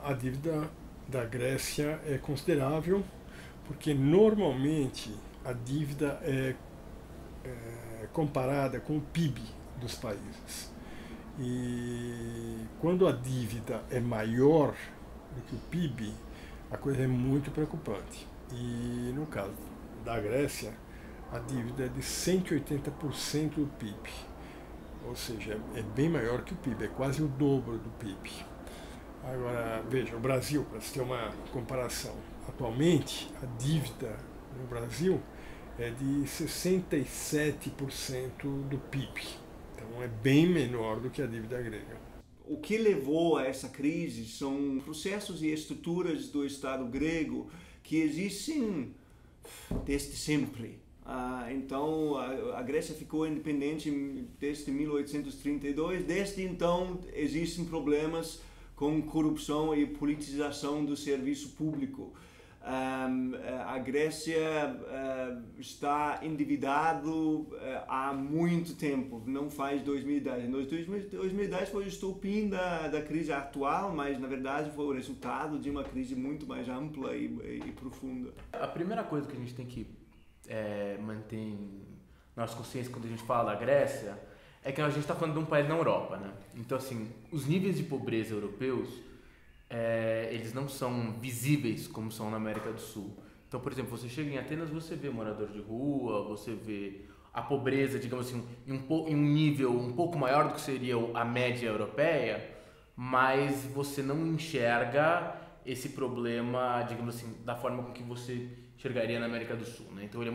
a dívida da Grécia é considerável, porque normalmente a dívida é comparada com o PIB dos países. E quando a dívida é maior do que o PIB, a coisa é muito preocupante. E no caso da Grécia, a dívida é de 180% do PIB. Ou seja, é bem maior que o PIB, é quase o dobro do PIB. Agora, veja, o Brasil, para você ter uma comparação, atualmente a dívida no Brasil é de 67% do PIB. Então é bem menor do que a dívida grega. O que levou a essa crise são processos e estruturas do Estado grego que existem desde sempre. Então, a Grécia ficou independente desde 1832. Desde então, existem problemas com corrupção e politização do serviço público. A Grécia está endividado há muito tempo, não faz 2010. 2010 foi o estopim da crise atual, mas na verdade foi o resultado de uma crise muito mais ampla e profunda. A primeira coisa que a gente tem que manter em nossa consciência quando a gente fala da Grécia é que a gente está falando de um país na Europa, né? Então, assim, os níveis de pobreza europeus eles não são visíveis como são na América do Sul. Então, por exemplo, você chega em Atenas, você vê morador de rua, você vê a pobreza, digamos assim, em um nível um pouco maior do que seria a média europeia, mas você não enxerga esse problema, digamos assim, da forma com que você enxergaria na América do Sul, né? Então ele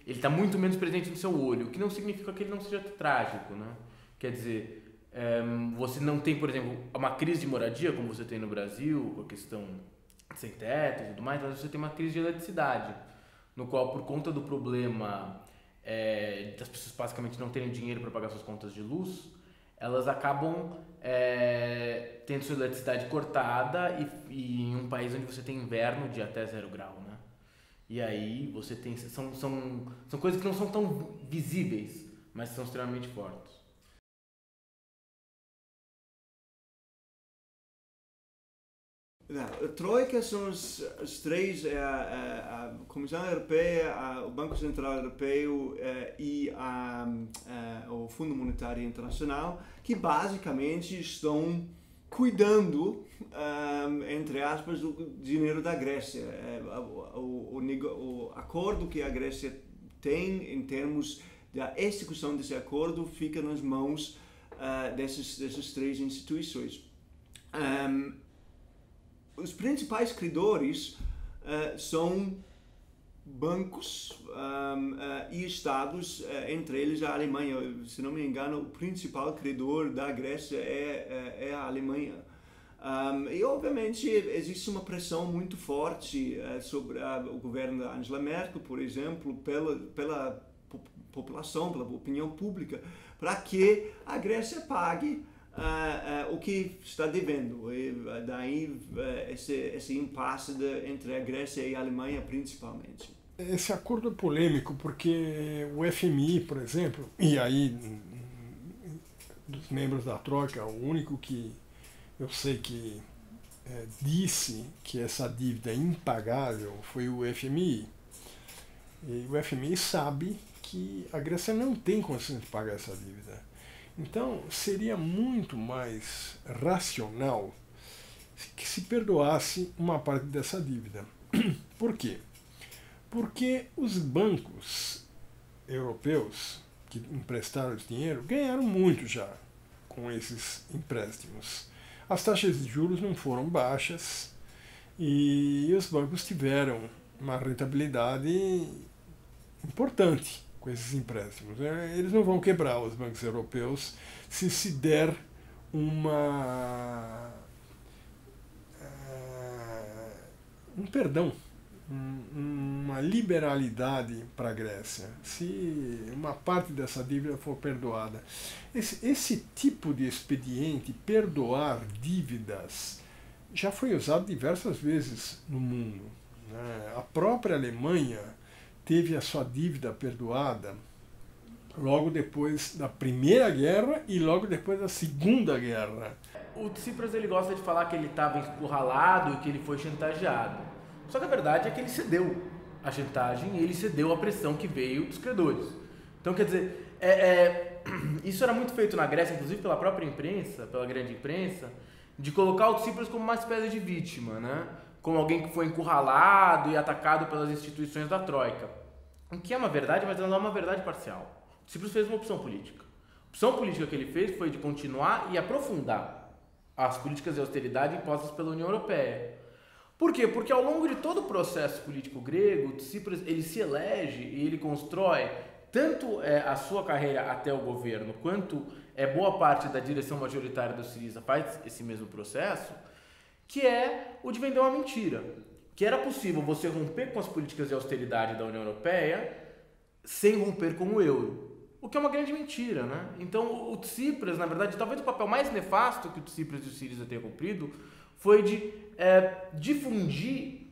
está muito menos presente no seu olho, o que não significa que ele não seja trágico, né? Quer dizer, você não tem, por exemplo, uma crise de moradia, como você tem no Brasil, com a questão sem teto e tudo mais, mas você tem uma crise de eletricidade, no qual, por conta do problema das pessoas basicamente não terem dinheiro para pagar suas contas de luz, elas acabam tendo sua eletricidade cortada e em um país onde você tem inverno de até 0 grau, né? E aí você tem... São coisas que não são tão visíveis, mas são extremamente fortes. A Troika são os três, a Comissão Europeia, o Banco Central Europeu e o Fundo Monetário Internacional, que basicamente estão cuidando, entre aspas, do dinheiro da Grécia. O acordo que a Grécia tem em termos da execução desse acordo fica nas mãos dessas três instituições. Os principais credores são bancos e estados, entre eles a Alemanha. Se não me engano, o principal credor da Grécia é a Alemanha. E obviamente existe uma pressão muito forte sobre o governo da Angela Merkel, por exemplo, pela população, pela opinião pública, para que a Grécia pague o que está devendo. E daí esse impasse entre a Grécia e a Alemanha principalmente. Esse acordo é polêmico porque o FMI, por exemplo, e aí dos membros da Troika, o único que eu sei que disse que essa dívida é impagável foi o FMI. E o FMI sabe que a Grécia não tem condições de pagar essa dívida. Então, seria muito mais racional que se perdoasse uma parte dessa dívida. Por quê? Porque os bancos europeus que emprestaram esse dinheiro ganharam muito já com esses empréstimos. As taxas de juros não foram baixas e os bancos tiveram uma rentabilidade importante com esses empréstimos. Eles não vão quebrar, os bancos europeus, se der um perdão, uma liberalidade para a Grécia, se uma parte dessa dívida for perdoada. Esse tipo de expediente, perdoar dívidas, já foi usado diversas vezes no mundo, né? A própria Alemanha teve a sua dívida perdoada logo depois da Primeira Guerra e logo depois da Segunda Guerra. O Tsipras ele gosta de falar que ele estava encurralado e que ele foi chantageado. Só que a verdade é que ele cedeu à chantagem e ele cedeu à pressão que veio dos credores. Então, quer dizer, isso era muito feito na Grécia, inclusive pela própria imprensa, pela grande imprensa, de colocar o Tsipras como uma espécie de vítima, né? Como alguém que foi encurralado e atacado pelas instituições da Troika. O que é uma verdade, mas não é uma verdade parcial. O Tsipras fez uma opção política. A opção política que ele fez foi de continuar e aprofundar as políticas de austeridade impostas pela União Europeia. Por quê? Porque ao longo de todo o processo político grego, o Tsipras ele se elege e ele constrói tanto a sua carreira até o governo, quanto boa parte da direção majoritária do Syriza faz esse mesmo processo, que é o de vender uma mentira. Que era possível você romper com as políticas de austeridade da União Europeia sem romper com o euro. O que é uma grande mentira, né? Então o Tsipras, na verdade, talvez o papel mais nefasto que o Tsipras e o Syriza tenham cumprido foi de difundir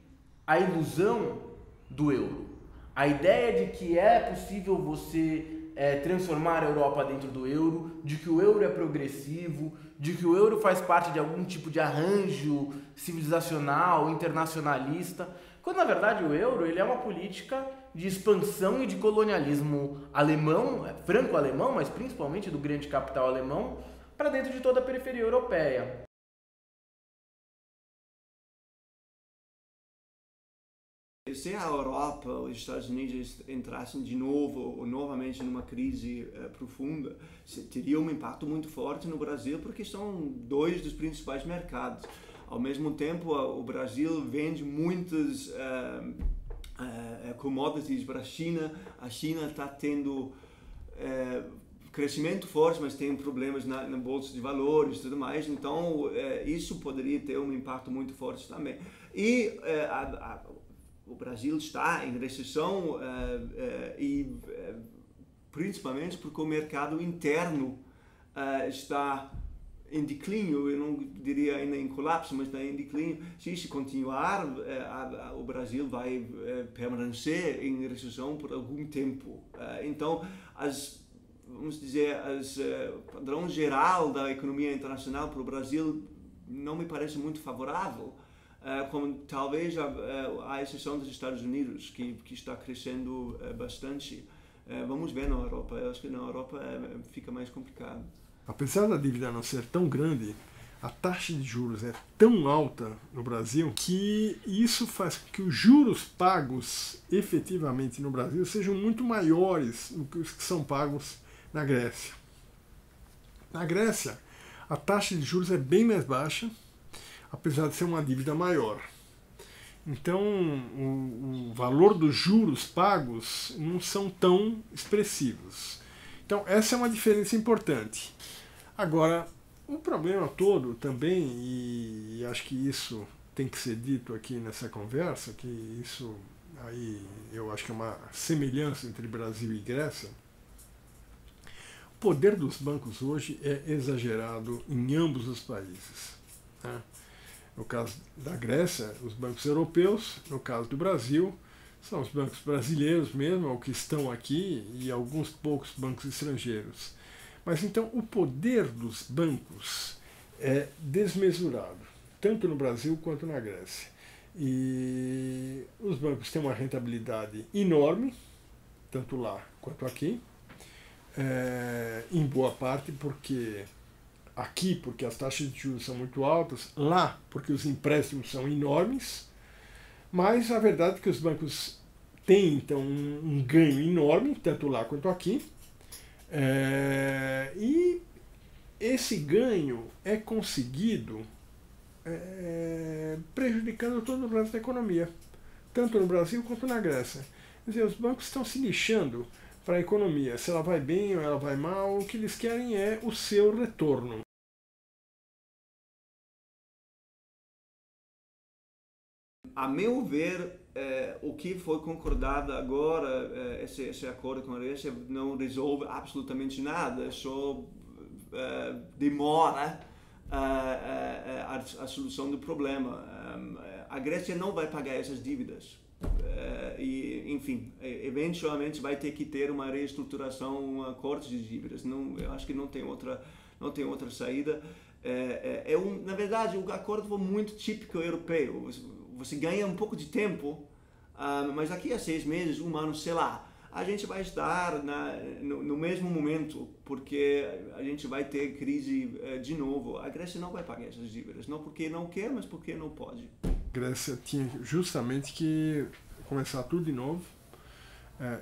a ilusão do euro. A ideia de que é possível você transformar a Europa dentro do euro, de que o euro é progressivo, de que o euro faz parte de algum tipo de arranjo civilizacional, internacionalista, quando na verdade o euro ele é uma política de expansão e de colonialismo alemão, franco-alemão, mas principalmente do grande capital alemão, para dentro de toda a periferia europeia. Se a Europa, os Estados Unidos entrassem de novo ou novamente numa crise profunda, teria um impacto muito forte no Brasil, porque são dois dos principais mercados. Ao mesmo tempo, o Brasil vende muitas commodities para a China está tendo crescimento forte, mas tem problemas na bolsa de valores e tudo mais, então isso poderia ter um impacto muito forte também. E o Brasil está em recessão principalmente porque o mercado interno está em declínio, eu não diria ainda em colapso, mas está em declínio. Se isso continuar, o Brasil vai permanecer em recessão por algum tempo. Então, vamos dizer, o padrão geral da economia internacional para o Brasil não me parece muito favorável, como talvez a exceção dos Estados Unidos, que está crescendo bastante. Vamos ver na Europa. Eu acho que na Europa fica mais complicado. Apesar da dívida não ser tão grande, a taxa de juros é tão alta no Brasil que isso faz com que os juros pagos efetivamente no Brasil sejam muito maiores do que os que são pagos na Grécia. Na Grécia, a taxa de juros é bem mais baixa, apesar de ser uma dívida maior. Então, o valor dos juros pagos não são tão expressivos. Então, essa é uma diferença importante. Agora, o problema todo também, e acho que isso tem que ser dito aqui nessa conversa, que isso aí eu acho que é uma semelhança entre Brasil e Grécia, o poder dos bancos hoje é exagerado em ambos os países, né? No caso da Grécia, os bancos europeus, no caso do Brasil, são os bancos brasileiros mesmo, ou que estão aqui, e alguns poucos bancos estrangeiros. Mas então o poder dos bancos é desmesurado, tanto no Brasil quanto na Grécia. E os bancos têm uma rentabilidade enorme, tanto lá quanto aqui, em boa parte porque as taxas de juros são muito altas, lá porque os empréstimos são enormes, mas a verdade é que os bancos têm então um ganho enorme, tanto lá quanto aqui, e esse ganho é conseguido prejudicando todo o resto da economia, tanto no Brasil quanto na Grécia. Quer dizer, os bancos estão se lixando para a economia, se ela vai bem ou ela vai mal, o que eles querem é o seu retorno. A meu ver, o que foi concordado agora, esse acordo com a Grécia, não resolve absolutamente nada, só demora a solução do problema. A Grécia não vai pagar essas dívidas. enfim, eventualmente vai ter que ter uma reestruturação, corte de dívidas. Eu acho que não tem outra saída. Na verdade, o acordo foi muito típico europeu. Você ganha um pouco de tempo, mas daqui a 6 meses, 1 ano, sei lá, a gente vai estar no mesmo momento, porque a gente vai ter crise de novo. A Grécia não vai pagar essas dívidas, não porque não quer, mas porque não pode. A Grécia tinha justamente que começar tudo de novo,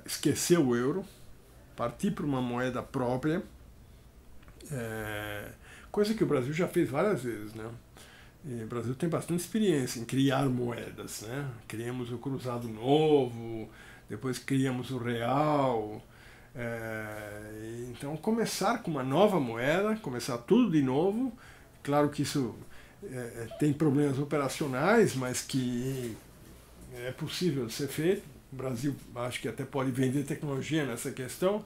esquecer o euro, partir para uma moeda própria, coisa que o Brasil já fez várias vezes, né? E o Brasil tem bastante experiência em criar moedas, né? Criamos o Cruzado Novo, depois criamos o real. Então, começar com uma nova moeda, começar tudo de novo. Claro que isso tem problemas operacionais, mas que é possível de ser feito. O Brasil, acho que até pode vender tecnologia nessa questão,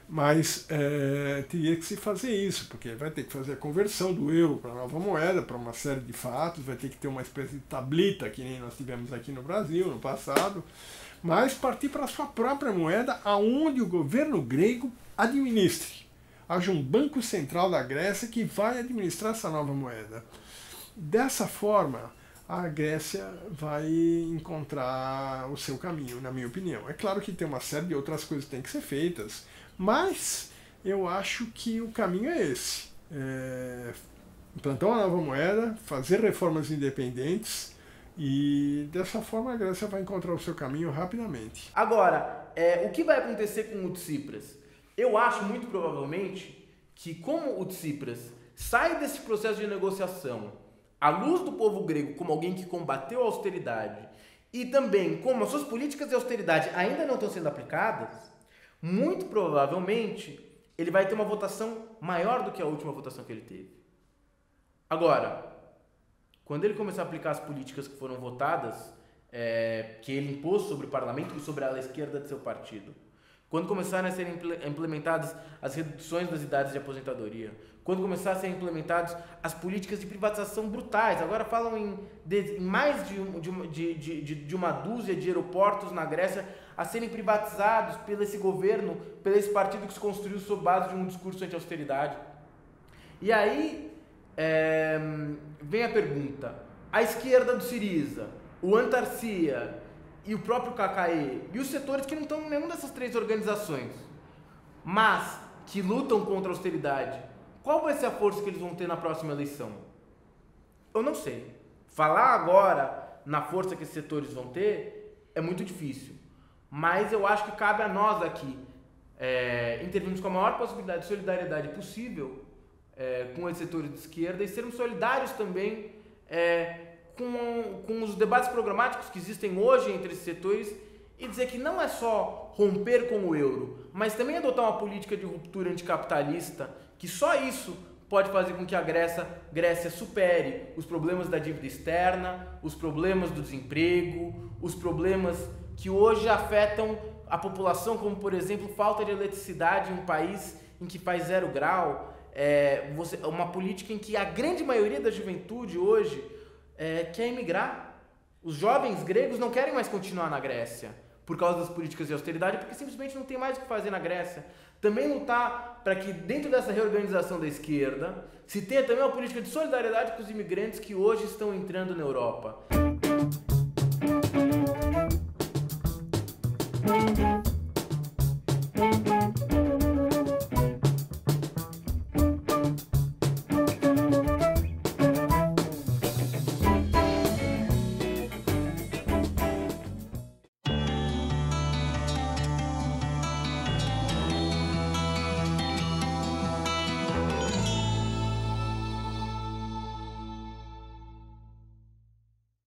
mas teria que se fazer isso, porque vai ter que fazer a conversão do euro para a nova moeda, para uma série de fatos, vai ter que ter uma espécie de tablita, que nem nós tivemos aqui no Brasil no passado, mas partir para a sua própria moeda, aonde o governo grego administre. Haja um banco central da Grécia que vai administrar essa nova moeda. Dessa forma, a Grécia vai encontrar o seu caminho, na minha opinião. É claro que tem uma série de outras coisas que têm que ser feitas, mas eu acho que o caminho é esse. Implantar uma nova moeda, fazer reformas independentes, e dessa forma a Grécia vai encontrar o seu caminho rapidamente. Agora, o que vai acontecer com o Tsipras? Eu acho muito provavelmente que, como o Tsipras sai desse processo de negociação à luz do povo grego como alguém que combateu a austeridade e também como as suas políticas de austeridade ainda não estão sendo aplicadas, muito provavelmente ele vai ter uma votação maior do que a última votação que ele teve. Agora, quando ele começar a aplicar as políticas que foram votadas, que ele impôs sobre o parlamento e sobre a ala esquerda de seu partido, quando começarem a ser implementadas as reduções das idades de aposentadoria, quando começarem a ser implementadas as políticas de privatização brutais, agora falam em mais de uma dúzia de aeroportos na Grécia a serem privatizados pelo esse governo, pelo esse partido que se construiu sob base de um discurso anti-austeridade. E aí vem a pergunta: a esquerda do Syriza, o Antarcia e o próprio KKE, e os setores que não estão em nenhuma dessas 3 organizações, mas que lutam contra a austeridade, qual vai ser a força que eles vão ter na próxima eleição? Eu não sei. Falar agora na força que esses setores vão ter é muito difícil, mas eu acho que cabe a nós aqui intervirmos com a maior possibilidade de solidariedade possível com esses setores de esquerda e sermos solidários também com os debates programáticos que existem hoje entre esses setores e dizer que não é só romper com o euro, mas também adotar uma política de ruptura anticapitalista, que só isso pode fazer com que a Grécia supere os problemas da dívida externa, os problemas do desemprego, os problemas que hoje afetam a população, como por exemplo falta de eletricidade em um país em que faz 0 grau, uma política em que a grande maioria da juventude hoje quer emigrar. Os jovens gregos não querem mais continuar na Grécia por causa das políticas de austeridade, porque simplesmente não tem mais o que fazer na Grécia. Também lutar para que dentro dessa reorganização da esquerda se tenha também uma política de solidariedade com os imigrantes que hoje estão entrando na Europa.